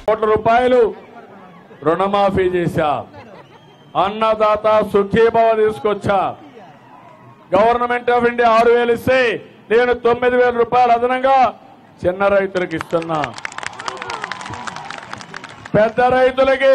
కోట్ల రూపాయలు రుణమాఫీ చేశా, అన్నదాత సుఖీభవ తీసుకొచ్చా, గవర్నమెంట్ ఆఫ్ ఇండియా 6,000 ఇస్తే నేను 9,000 రూపాయలు అదనంగా చిన్న రైతులకు ఇస్తున్నా, పెద్ద రైతులకి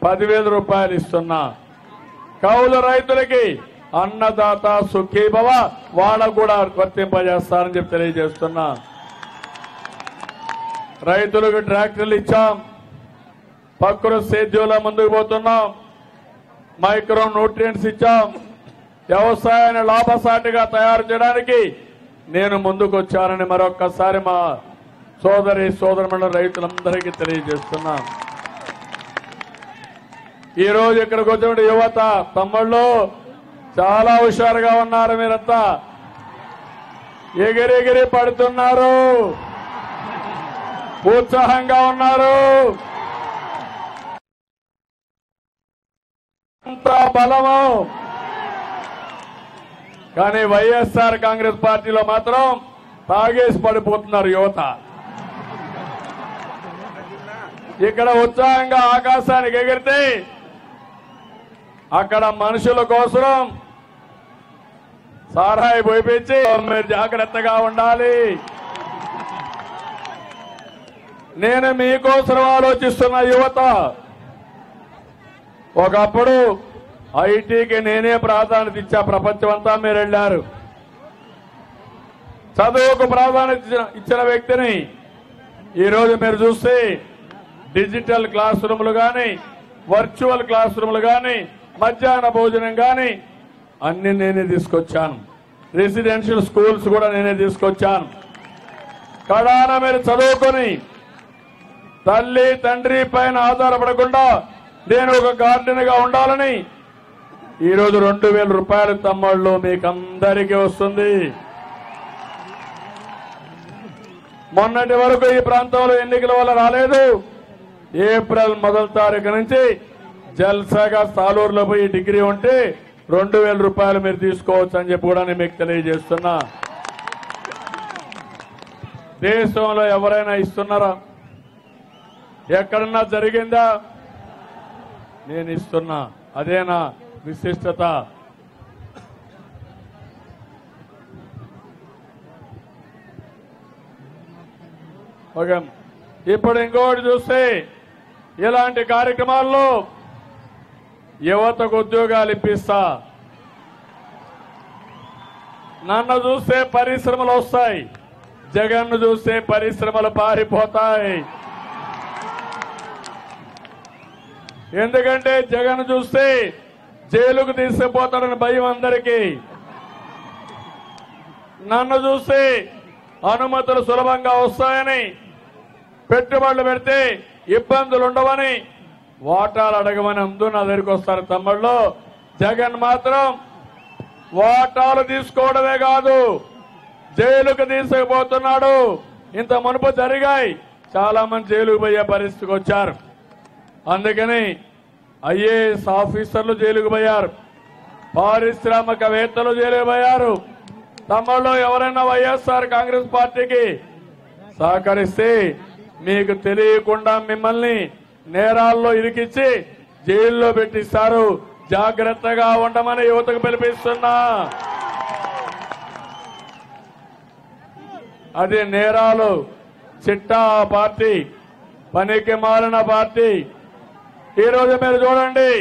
10,000 రూపాయలు ఇస్తున్నా, కౌలు రైతులకి అన్నదాత సుఖీభవ వాళ్ళకు కూడా వర్తింపజేస్తారని చెప్పి తెలియజేస్తున్నా. రైతులకు ట్రాక్టర్లు ఇచ్చాం, ప్రకృతి సేద్యంలో ముందుకు పోతున్నాం, మైక్రో న్యూట్రియంట్స్ ఇచ్చాం, వ్యవసాయాన్ని లాభసాటిగా తయారు చేయడానికి నేను ముందుకు వచ్చానని మరొక్కసారి మా సోదరమణుల రైతులందరికీ తెలియజేస్తున్నా. ఈ రోజు ఇక్కడికి వచ్చిన యువత తమ్ముళ్ళు చాలా హుషారుగా ఉన్నారు, మీరంతా ఎగిరెగిరి పడుతున్నారు, ఉత్సాహంగా ఉన్నారు, అంత బలము. కానీ వైఎస్ఆర్ కాంగ్రెస్ పార్టీలో మాత్రం తాగేసి పడిపోతున్నారు యువత. ఇక్కడ ఉత్సాహంగా ఆకాశానికి ఎగిరితే అక్కడ మనుషుల కోసం సారాయి పోయిపించి మీరు జాగ్రత్తగా ఉండాలి. నేను మీకోసం ఆలోచిస్తున్న యువత. ఒకప్పుడు ఐటీకి నేనే ప్రాధాన్యత ఇచ్చా, ప్రపంచం అంతా మీరు వెళ్లారు. చదువుకు ప్రాధాన్యత ఇచ్చిన వ్యక్తిని ఈరోజు మీరు చూస్తే డిజిటల్ క్లాస్ రూములు కానీ, వర్చువల్ క్లాస్ రూములు కానీ, మధ్యాహ్న భోజనం కానీ అన్ని నేనే తీసుకొచ్చాను. రెసిడెన్షియల్ స్కూల్స్ కూడా నేనే తీసుకొచ్చాను. కడాన మీరు చదువుకొని తల్లి తండ్రి పైన ఆధారపడకుండా నేను ఒక గార్డెన్ గా ఉండాలని ఈరోజు 2,000 రూపాయలు తమ్ముళ్ళు మీకందరికీ వస్తుంది. మొన్నటి వరకు ఈ ప్రాంతంలో ఎన్నికల వల్ల రాలేదు. ఏప్రిల్ 1వ తారీఖు నుంచి జల్సాగా సాలూరులో పోయి డిగ్రీ ఉంటే 2,000 రూపాయలు మీరు తీసుకోవచ్చు అని చెప్పి కూడా నేను మీకు తెలియజేస్తున్నా. దేశంలో ఎవరైనా ఇస్తున్నారా? ఎక్కడన్నా జరిగిందా? నేను ఇస్తున్నా. అదేనా విశిష్టత? ఓకే, ఇప్పుడు ఇంకోటి చూస్తే ఇలాంటి కార్యక్రమాల్లో యువతకు ఉద్యోగాలు ఇప్పిస్తా. నన్ను చూస్తే పరిశ్రమలు వస్తాయి, జగన్ను చూస్తే పరిశ్రమలు పారిపోతాయి. ఎందుకంటే జగన్ చూస్తే జైలుకు తీసుకుపోతాడని భయం అందరికీ. నన్ను చూస్తే అనుమతులు సులభంగా వస్తాయని, పెట్టుబడులు పెడితే ఇబ్బందులు ఉండవని, వాటాలు అడగమని అందరూ నా దగ్గరికి వస్తారు తమ్ముళ్ళు. జగన్ మాత్రం వాటాలు తీసుకోవడమే కాదు, జైలుకు తీసుకుపోతున్నాడు. ఇంత మునుపు జరిగాయి, చాలా మంది జైలుకు పోయే పరిస్థితికి వచ్చారు. అందుకని ఐఏఎస్ ఆఫీసర్లు జైలుకు పోయారు, పారిశ్రామికవేత్తలు జైలుకు పోయారు. తమ్ముళ్ళు ఎవరైనా వైఎస్ఆర్ కాంగ్రెస్ పార్టీకి సహకరిస్తే మీకు తెలియకుండా మిమ్మల్ని నేరాల్లో ఇరికిచ్చి జైల్లో పెట్టిస్తారు. జాగ్రత్తగా ఉండమని యువతకు పిలిపిస్తున్నా. అది నేరాలు చిట్టా పార్టీ, పనికి మారిన పార్టీ. ఈరోజు మీరు చూడండి,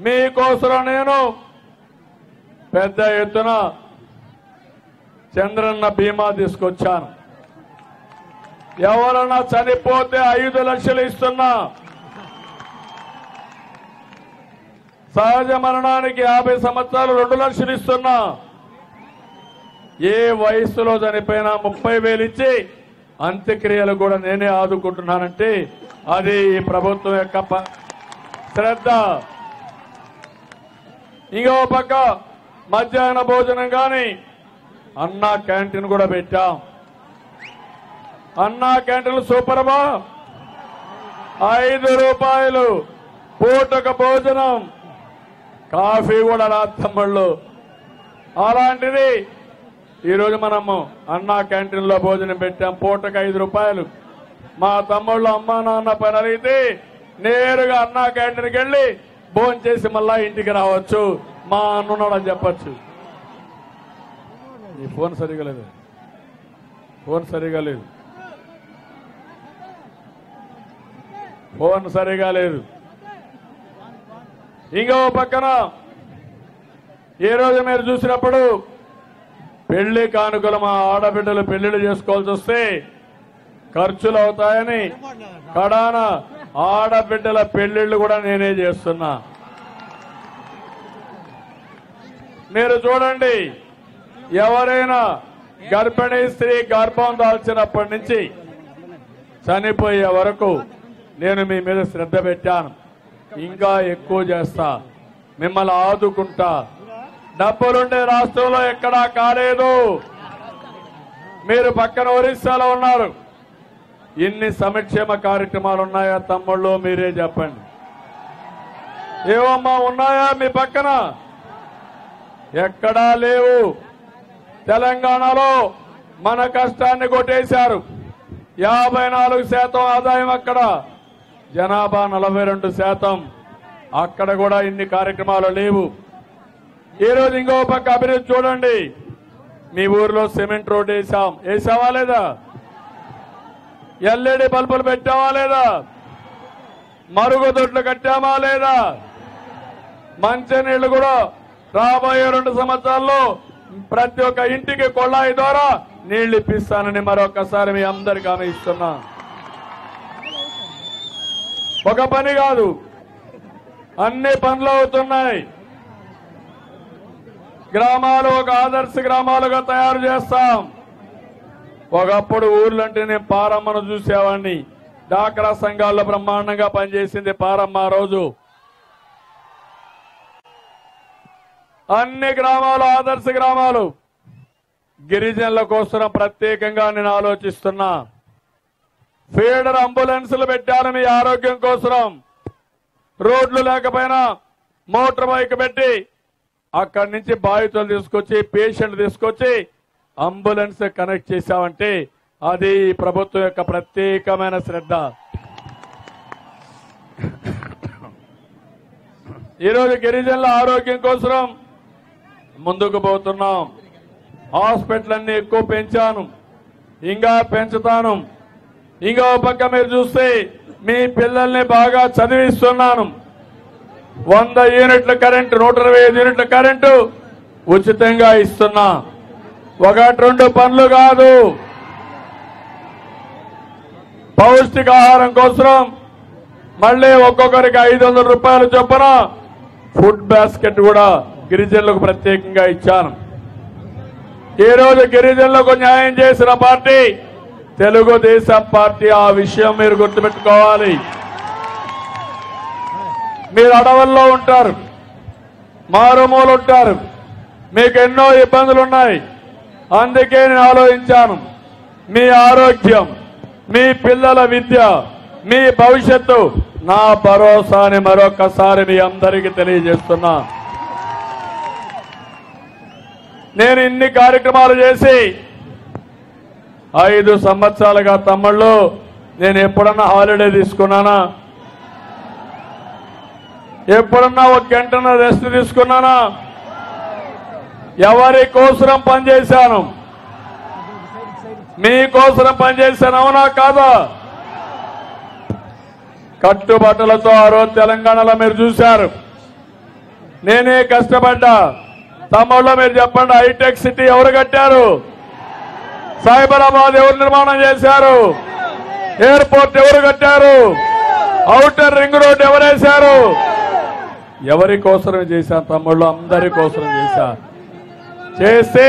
మీకోసం నేను పెద్ద ఎత్తున చంద్రన్న బీమా తీసుకొచ్చాను. ఎవరన్నా చనిపోతే 5 లక్షలు ఇస్తున్నా. సహజ మరణానికి 50 సంవత్సరాలు 2 లక్షలు ఇస్తున్నా. ఏ వయస్సులో చనిపోయినా 30,000 ఇచ్చి అంత్యక్రియలు కూడా నేనే ఆదుకుంటున్నానంటే అది ఈ ప్రభుత్వం యొక్క శ్రద్ధ. ఇంకో పక్క మధ్యాహ్న భోజనం కానీ అన్నా క్యాంటీన్ కూడా పెట్టాం. అన్నా క్యాంటీన్ సూపర్ బా, 5 రూపాయలు పూటకు భోజనం, కాఫీ కూడా రా తమ్ముళ్ళు. అలాంటిది ఈరోజు మనము అన్నా క్యాంటీన్ లో భోజనం పెట్టాం. పూటకు 5 రూపాయలు, మా తమ్ముళ్ళు అమ్మా నాన్న పని అడిగితే నేరుగా అన్నా క్యాంటీన్కి వెళ్ళి భోజనం చేసి మళ్ళా ఇంటికి రావచ్చు, మా అన్నున్నాడని చెప్పచ్చు. నీ ఫోన్ సరిగా లేదు, ఫోన్ సరిగా లేదు, ఫోన్ సరిగా లేదు. ఇంకో పక్కన ఈరోజు మీరు చూసినప్పుడు పెళ్లి కానుకలు మా ఆడబిడ్డలు పెళ్లిళ్ళు చేసుకోవాల్సి వస్తే ఖర్చులు అవుతాయని కడాన ఆడబిడ్డల పెళ్లిళ్ళు కూడా నేనే చేస్తున్నా. మీరు చూడండి, ఎవరైనా గర్భిణీ స్త్రీ గర్భం దాల్చినప్పటి నుంచి చనిపోయే వరకు నేను మీ మీద శ్రద్ధ పెట్టాను. ఇంకా ఎక్కువ చేస్తా, మిమ్మల్ని ఆదుకుంటా. డబ్బులుండే రాష్ట్రంలో ఎక్కడా కాలేదు. మీరు పక్కన ఒరిస్సాలో ఉన్నారు, ఇన్ని సంక్షేమ కార్యక్రమాలు ఉన్నాయా తమ్ముళ్ళు? మీరే చెప్పండి. ఏవమ్మా ఉన్నాయా మీ పక్కన? ఎక్కడా లేవు. తెలంగాణలో మన కష్టాన్ని కొట్టేశారు. 54% ఆదాయం అక్కడ, జనాభా 42%. అక్కడ కూడా ఇన్ని కార్యక్రమాలు లేవు. ఈరోజు ఇంకో పక్క అభివృద్ధి చూడండి. మీ ఊర్లో సిమెంట్ రోడ్ వేసావా లేదా? ఎల్ఈడి బల్బులు పెట్టావా లేదా? మరుగుదొడ్లు కట్టామా లేదా? మంచినీళ్లు కూడా రాబోయే 2 సంవత్సరాల్లో ప్రతి ఒక్క ఇంటికి కొళాయి ద్వారా నీళ్లు ఇప్పిస్తానని మరొకసారి మీ అందరికీ హామీ ఇస్తున్నా. ఒక పని కాదు, అన్ని పనులు అవుతున్నాయి. గ్రామాలు ఒక ఆదర్శ గ్రామాలుగా తయారు చేస్తాం. ఒకప్పుడు ఊర్లంటే నేను పారమ్మను చూసేవాడిని. డాక్రా సంఘాల్లో బ్రహ్మాండంగా పనిచేసింది పారమ్మ. రోజు అన్ని గ్రామాలు ఆదర్శ గ్రామాలు. గిరిజనుల కోసం ప్రత్యేకంగా నేను ఆలోచిస్తున్నా. ఫీడర్ అంబులెన్సులు పెట్టాను మీ ఆరోగ్యం కోసం. రోడ్లు లేకపోయినా మోటార్ బైక్ పెట్టి అక్కడి నుంచి బాధితులు తీసుకొచ్చి పేషెంట్ తీసుకొచ్చి అంబులెన్స్ కనెక్ట్ చేశామంటే అది ప్రభుత్వం యొక్క ప్రత్యేకమైన శ్రద్ధ. ఈరోజు గిరిజనుల ఆరోగ్యం కోసం ముందుకు పోతున్నాం. హాస్పిటల్ అన్ని ఎక్కువ పెంచాను, ఇంకా పెంచుతాను. ఇంకో పక్క మీరు చూస్తే మీ పిల్లల్ని బాగా చదివిస్తున్నాను. 100 యూనిట్ల కరెంటు, 125 యూనిట్ల కరెంటు ఉచితంగా ఇస్తున్నా. 1-2 పనులు కాదు. పౌష్టికాహారం కోసం మళ్ళీ ఒక్కొక్కరికి 500 రూపాయలు చొప్పున ఫుడ్ బాస్కెట్ కూడా గిరిజనులకు ప్రత్యేకంగా ఇచ్చాను. ఈ రోజు గిరిజనులకు న్యాయం చేసిన పార్టీ తెలుగుదేశం పార్టీ. ఆ విషయం మీరు గుర్తుపెట్టుకోవాలి. మీరు అడవుల్లో ఉంటారు, మారుమూలు ఉంటారు, మీకు ఎన్నో ఇబ్బందులు ఉన్నాయి. అందుకే నేను ఆలోచించాను, మీ ఆరోగ్యం, మీ పిల్లల విద్య, మీ భవిష్యత్తు నా భరోసాని మరొకసారి మీ అందరికీ తెలియజేస్తున్నా. నేను ఇన్ని కార్యక్రమాలు చేసి 5 సంవత్సరాలుగా తమ్ముళ్ళు నేను ఎప్పుడన్నా హాలిడే తీసుకున్నానా? ఎప్పుడన్నా 1 గంటన రెస్ట్ తీసుకున్నానా? ఎవరి కోసం పనిచేశాను? మీకోసం పనిచేశాను, అవునా కాదా? కట్టుబట్టలతో ఆ రోజు తెలంగాణలో మీరు చూశారు. నేనే కష్టపడ్డా. తమ్ముళ్ళు మీరు చెప్పండి, హైటెక్ సిటీ ఎవరు కట్టారు? సైబరాబాద్ ఎవరు నిర్మాణం చేశారు? ఎయిర్పోర్ట్ ఎవరు కట్టారు? ఔటర్ రింగ్ రోడ్ ఎవరేశారు? ఎవరి కోసమే చేశాను తమ్ముళ్ళు? అందరి కోసం చేశారు. చేసి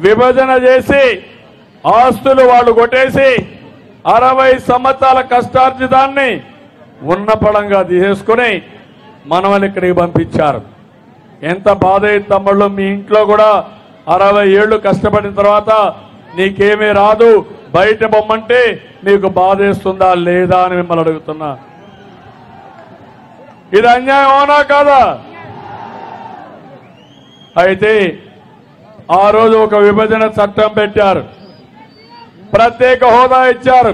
విభజన చేసి ఆస్తులు వాళ్ళు కొట్టేసి 60 సంవత్సరాల కష్టార్జితాన్ని ఉన్నపడంగా తీసేసుకుని మనల్ని ఇక్కడికి పంపించారు. ఎంత బాధ అయింది తమ్ముళ్ళు. మీ ఇంట్లో కూడా 60 ఏళ్లు కష్టపడిన తర్వాత నీకేమీ రాదు, బయట బొమ్మంటే నీకు బాధేస్తుందా లేదా అని మిమ్మల్ని అడుగుతున్నా. ఇది అన్యాయం అవునా కాదా? అయితే ఆ రోజు ఒక విభజన చట్టం పెట్టారు, ప్రత్యేక హోదా ఇచ్చారు.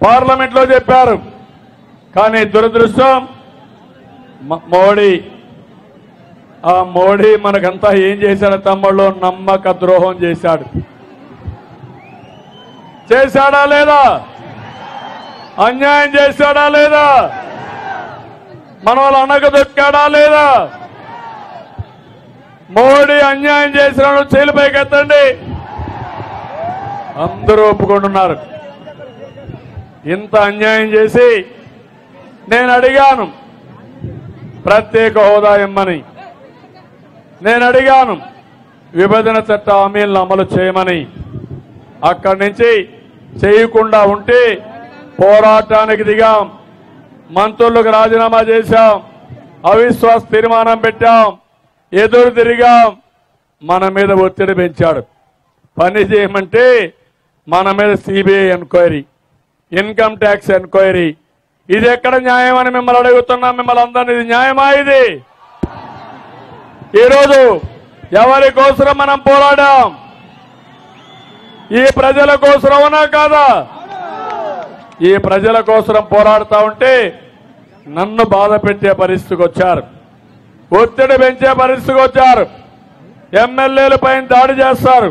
పార్లమెంట్లో చెప్పారు. కానీ దురదృష్టం మోడీ మనకంతా ఏం చేశాడు తమ్ముళ్ళు? నమ్మక ద్రోహం చేశాడు. చేశాడా లేదా? అన్యాయం చేశాడా లేదా? మన వాళ్ళు అనగదొక్కాడా లేదా? మోడీ అన్యాయం చేసిన చేలిపైకి ఎత్తండి. అందరూ ఒప్పుకుంటున్నారు. ఇంత అన్యాయం చేసి నేను అడిగాను ప్రత్యేక హోదా ఇమ్మని, నేను అడిగాను విభజన చట్ట హామీలను అమలు చేయమని. అక్కడి నుంచి చేయకుండా ఉంటే పోరాటానికి దిగాం, మంత్రులకు రాజీనామా చేశాం, అవిశ్వాస తీర్మానం పెట్టాం, ఎదురు తిరిగాం. మన మీద ఒత్తిడి పెంచాడు. పని చేయమంటే మన మీద CBI enquiry, income tax enquiry. ఇది ఎక్కడ న్యాయం అని మిమ్మల్ని అడుగుతున్నాం. మిమ్మల్ని అందరినీ, ఇది న్యాయమా? ఇది ఈరోజు ఎవరి కోసం మనం పోరాడాం? ఈ ప్రజల కోసం అవునా కాదా? ఈ ప్రజల కోసం పోరాడుతూ ఉంటే నన్ను బాధ పెట్టే పరిస్థితికి వచ్చారు, ఒత్తిడి పెంచే పరిస్థితికి వచ్చారు. ఎమ్మెల్యేల పైన దాడి చేస్తారు.